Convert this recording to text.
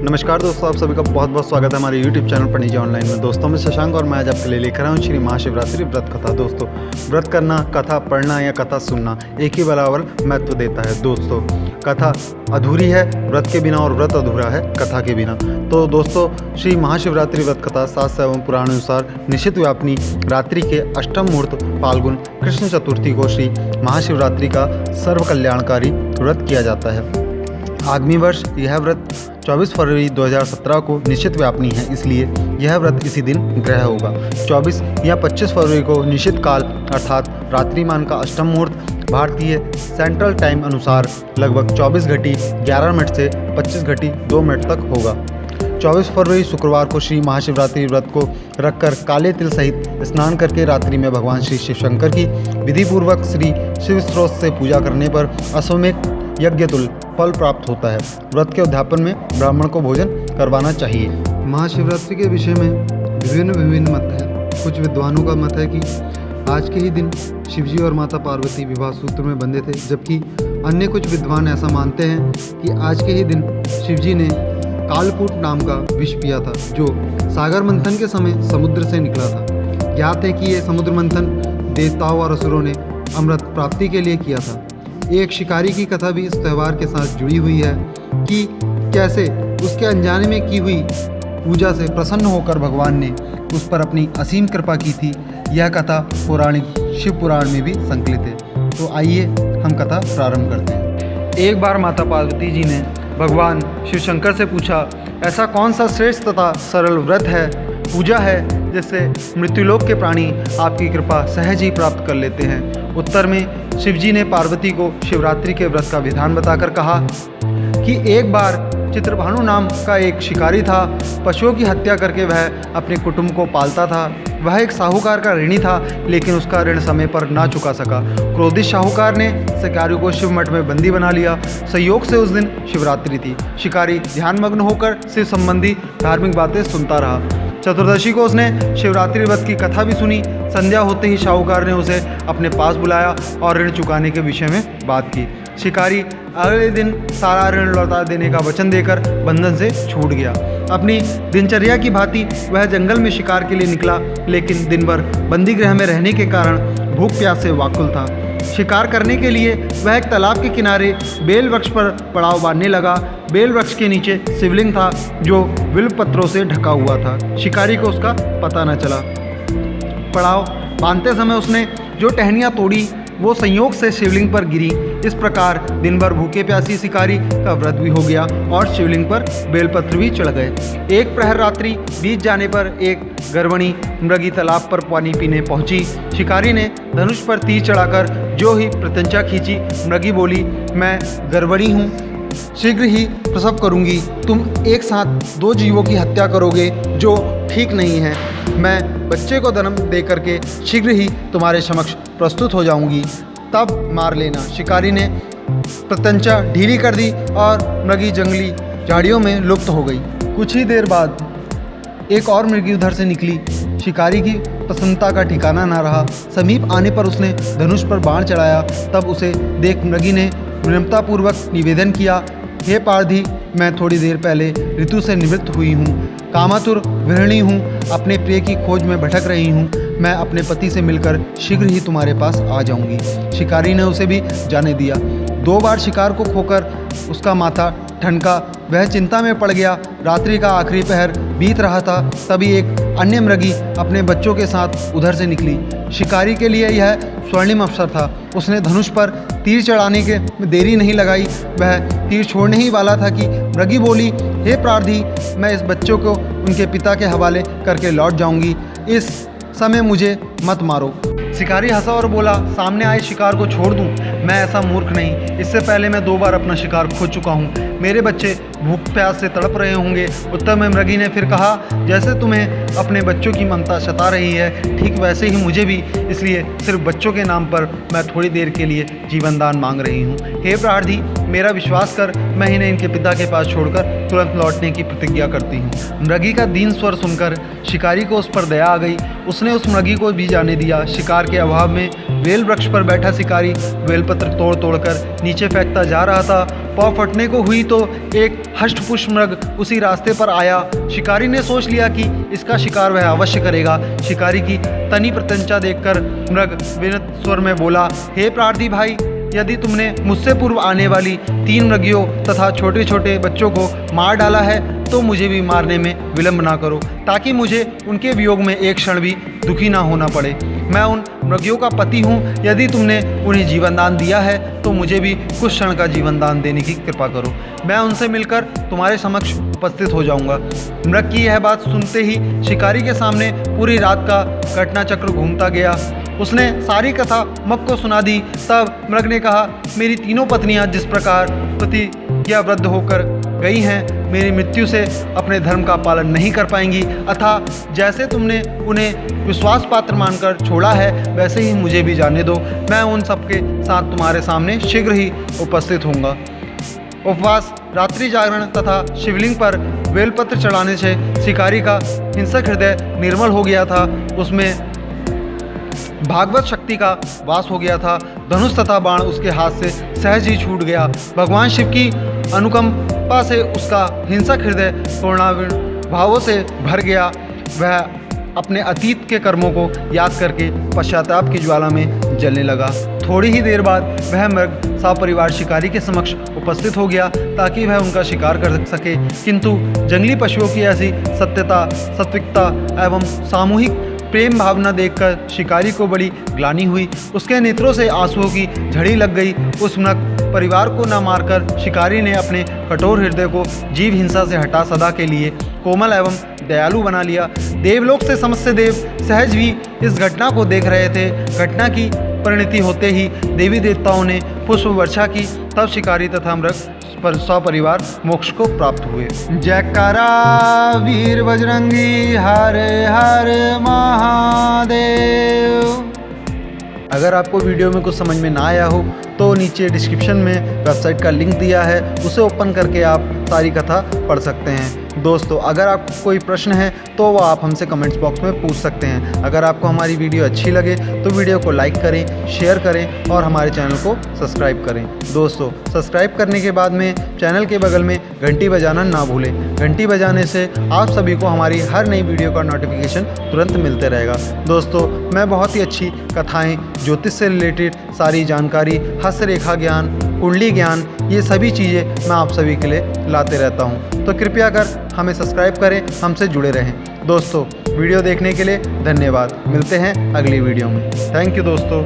नमस्कार दोस्तों, आप सभी का बहुत बहुत स्वागत है हमारे YouTube चैनल पणिजी ऑनलाइन में। दोस्तों मैं शशांक और मैं आज आपके लिए लेकर आया हूँ श्री महाशिवरात्रि व्रत कथा। दोस्तों व्रत करना, कथा पढ़ना या कथा सुनना एक ही बराबर महत्व देता है। दोस्तों कथा अधूरी है व्रत के बिना और व्रत अधूरा है कथा के बिना। तो दोस्तों श्री महाशिवरात्रि व्रत कथा शास्त्र एवं पुराणानुसार निश्चित व्यापनी रात्रि के अष्टम मुहूर्त फाल्गुन कृष्ण चतुर्थी को श्री महाशिवरात्रि का सर्व कल्याणकारी व्रत किया जाता है। आगामी वर्ष यह व्रत 24 फरवरी 2017 को निश्चित व्यापनी है, इसलिए यह व्रत इसी दिन ग्रह होगा। 24 या 25 फरवरी को निश्चित काल अर्थात रात्रिमान का अष्टम मुहूर्त भारतीय सेंट्रल टाइम अनुसार लगभग 24:11 से 25:02 तक होगा। 24 फरवरी शुक्रवार को श्री महाशिवरात्रि व्रत को रखकर काले तिल सहित स्नान करके रात्रि में भगवान श्री शिव शंकर की विधिपूर्वक श्री शिव स्त्रोत से पूजा करने पर अश्वमेध यज्ञ तुल फल प्राप्त होता है। व्रत के उद्यापन में ब्राह्मण को भोजन करवाना चाहिए। महाशिवरात्रि के विषय में विभिन्न मत हैं। कुछ विद्वानों का मत है कि आज के ही दिन शिवजी और माता पार्वती विवाह सूत्र में बंधे थे, जबकि अन्य कुछ विद्वान ऐसा मानते हैं कि आज के ही दिन शिवजी ने कालकूट नाम का विष पिया था, जो सागर मंथन के समय समुद्र से निकला था। ज्ञात है कि यह समुद्र मंथन देवताओं और असुरों ने अमृत प्राप्ति के लिए किया था। एक शिकारी की कथा भी इस त्यौहार के साथ जुड़ी हुई है कि कैसे उसके अनजाने में की हुई पूजा से प्रसन्न होकर भगवान ने उस पर अपनी असीम कृपा की थी। यह कथा पौराणिक शिव पुराण में भी संकलित है। तो आइए हम कथा प्रारंभ करते हैं। एक बार माता पार्वती जी ने भगवान शिव शंकर से पूछा, ऐसा कौन सा श्रेष्ठ तथा सरल व्रत है, पूजा है जिससे मृत्युलोक के प्राणी आपकी कृपा सहज ही प्राप्त कर लेते हैं। उत्तर में शिवजी ने पार्वती को शिवरात्रि के व्रत का विधान बताकर कहा कि एक बार चित्रभानु नाम का एक शिकारी था। पशुओं की हत्या करके वह अपने कुटुंब को पालता था। वह एक साहूकार का ऋणी था, लेकिन उसका ऋण समय पर ना चुका सका। क्रोधित साहूकार ने शिकारी को शिव मठ में बंदी बना लिया। संयोग से उस दिन शिवरात्रि थी। शिकारी ध्यानमग्न होकर शिव संबंधी धार्मिक बातें सुनता रहा। चतुर्दशी को उसने शिवरात्रि व्रत की कथा भी सुनी। संध्या होते ही साहूकार ने उसे अपने पास बुलाया और ऋण चुकाने के विषय में बात की। शिकारी अगले दिन सारा ऋण लौटा देने का वचन देकर बंधन से छूट गया। अपनी दिनचर्या की भांति वह जंगल में शिकार के लिए निकला, लेकिन दिन भर बंदी गृह में रहने के कारण भूख प्यास से व्याकुल था। शिकार करने के लिए वह एक तालाब के किनारे बेल वृक्ष पर पड़ाव बांधने लगा। बेल वृक्ष के नीचे शिवलिंग था, जो बिल्व पत्रों से ढका हुआ था। शिकारी को उसका पता न चला। पड़ाव बांधते समय उसने जो टहनियाँ तोड़ी वो संयोग से शिवलिंग पर गिरी। इस प्रकार दिन भर भूखे प्यासी शिकारी का व्रत भी हो गया और शिवलिंग पर बेलपत्र भी चढ़ गए। एक प्रहर रात्रि बीत जाने पर एक गर्वणी मृगी तालाब पर पानी पीने पहुंची। शिकारी ने धनुष पर तीर चढ़ाकर जो ही प्रत्यंचा खींची। मृगी बोली, मैं गर्वणी हूँ, शीघ्र ही प्रसव करूंगी। तुम एक साथ दो जीवों की हत्या करोगे, जो ठीक नहीं है। मैं बच्चे को जन्म दे करके शीघ्र ही तुम्हारे समक्ष प्रस्तुत हो जाऊंगी, तब मार लेना। शिकारी ने प्रत्यंचा ढीली कर दी और मृगी जंगली झाड़ियों में लुप्त हो गई। कुछ ही देर बाद एक और मृगी उधर से निकली। शिकारी की प्रसन्नता का ठिकाना न रहा। समीप आने पर उसने धनुष पर बाण चढ़ाया। तब उसे देख मृगी ने विनम्रतापूर्वक निवेदन किया, हे पारधी, मैं थोड़ी देर पहले ऋतु से निवृत्त हुई हूँ, कामातुर गृहिणी हूँ, अपने प्रिय की खोज में भटक रही हूँ। मैं अपने पति से मिलकर शीघ्र ही तुम्हारे पास आ जाऊँगी। शिकारी ने उसे भी जाने दिया। 2 बार शिकार को खोकर उसका माथा ठनका। वह चिंता में पड़ गया। रात्रि का आखिरी पहर बीत रहा था, तभी एक अन्य मृगी अपने बच्चों के साथ उधर से निकली। शिकारी के लिए यह स्वर्णिम अवसर था। उसने धनुष पर तीर चढ़ाने के देरी नहीं लगाई। वह तीर छोड़ने ही वाला था कि मृगी बोली, हे प्रार्थी, मैं इस बच्चों को उनके पिता के हवाले करके लौट जाऊंगी। इस समय मुझे मत मारो। शिकारी हंसा और बोला, सामने आए शिकार को छोड़ दूं? मैं ऐसा मूर्ख नहीं। इससे पहले मैं 2 बार अपना शिकार खो चुका हूं। मेरे बच्चे भूख प्यास से तड़प रहे होंगे। उत्तर में मृगी ने फिर कहा, जैसे तुम्हें अपने बच्चों की ममता सता रही है, ठीक वैसे ही मुझे भी। इसलिए सिर्फ बच्चों के नाम पर मैं थोड़ी देर के लिए जीवन दान मांग रही हूँ। हे प्रार्थी, मेरा विश्वास कर, मैं इन्हें इनके पिता के पास छोड़कर तुरंत लौटने की प्रतिज्ञा करती हूँ। मृगी का दीन स्वर सुनकर शिकारी को उस पर दया आ गई। उसने उस मृगी को भी जाने दिया। शिकार के अभाव में बेल वृक्ष पर बैठा शिकारी बेलपत्र तोड़ तोड़कर नीचे फेंकता जा रहा था। पाँव फटने को हुई तो एक हष्टपुष्ट मृग उसी रास्ते पर आया। शिकारी ने सोच लिया कि इसका शिकार वह अवश्य करेगा। शिकारी की तनी प्रत्यंचा देखकर मृग विनत स्वर में बोला, हे प्रार्थी भाई, यदि तुमने मुझसे पूर्व आने वाली 3 मृगियों तथा छोटे छोटे बच्चों को मार डाला है तो मुझे भी मारने में विलंब ना करो, ताकि मुझे उनके वियोग में एक क्षण भी दुखी ना होना पड़े। मैं उन मृगियों का पति हूँ। यदि तुमने उन्हें जीवन दान दिया है तो मुझे भी कुछ क्षण का जीवन दान देने की कृपा करो। मैं उनसे मिलकर तुम्हारे समक्ष उपस्थित हो जाऊंगा। मृग की यह बात सुनते ही शिकारी के सामने पूरी रात का घटना चक्र घूमता गया। उसने सारी कथा मग को सुना दी। तब मृग ने कहा, मेरी तीनों पत्नियां जिस प्रकार प्रतिज्ञाबद्ध होकर गई हैं, मेरी मृत्यु से अपने धर्म का पालन नहीं कर पाएंगी, अतः जैसे तुमने उन्हें विश्वास पात्र मानकर छोड़ा है वैसे ही मुझे भी जाने दो। मैं उन सबके साथ तुम्हारे सामने शीघ्र ही उपस्थित होऊंगा। उपवास, रात्रि जागरण तथा शिवलिंग पर बेलपत्र चढ़ाने से शिकारी का हिंसक हृदय निर्मल हो गया था। उसमें भागवत शक्ति का वास हो गया था। धनुष तथा बाण उसके हाथ से सहज ही छूट गया। भगवान शिव की अनुकंपा से उसका हिंसक हृदय करुणाविण भावों से भर गया। वह अपने अतीत के कर्मों को याद करके पश्चाताप की ज्वाला में जलने लगा। थोड़ी ही देर बाद वह मृग सपरिवार शिकारी के समक्ष उपस्थित हो गया ताकि वह उनका शिकार कर सके, किंतु जंगली पशुओं की ऐसी सत्यता, सात्विकता एवं सामूहिक प्रेम भावना देखकर शिकारी को बड़ी ग्लानि हुई। उसके नेत्रों से आंसुओं की झड़ी लग गई। उस मृग परिवार को न मारकर शिकारी ने अपने कठोर हृदय को जीव हिंसा से हटा सदा के लिए कोमल एवं दयालु बना लिया। देवलोक से समस्त देव सहज भी इस घटना को देख रहे थे। घटना की परिणति होते ही देवी देवताओं ने पुष्प वर्षा की। तब शिकारी तथा मृग पर सपरिवार मोक्ष को प्राप्त हुए। जयकारा वीर बजरंगी, हर हर महादेव। अगर आपको वीडियो में कुछ समझ में ना आया हो तो नीचे डिस्क्रिप्शन में वेबसाइट का लिंक दिया है, उसे ओपन करके आप सारी कथा पढ़ सकते हैं। दोस्तों, अगर आपको कोई प्रश्न है तो वो आप हमसे कमेंट्स बॉक्स में पूछ सकते हैं। अगर आपको हमारी वीडियो अच्छी लगे तो वीडियो को लाइक करें, शेयर करें और हमारे चैनल को सब्सक्राइब करें। दोस्तों, सब्सक्राइब करने के बाद में चैनल के बगल में घंटी बजाना ना भूलें। घंटी बजाने से आप सभी को हमारी हर नई वीडियो का नोटिफिकेशन तुरंत मिलते रहेगा। दोस्तों, मैं बहुत ही अच्छी कथाएँ, ज्योतिष से रिलेटेड सारी जानकारी, हस्त रेखा ज्ञान, कुंडली ज्ञान, ये सभी चीज़ें मैं आप सभी के लिए लाते रहता हूँ। तो कृपया कर हमें सब्सक्राइब करें, हमसे जुड़े रहें। दोस्तों, वीडियो देखने के लिए धन्यवाद। मिलते हैं अगली वीडियो में। थैंक यू दोस्तों।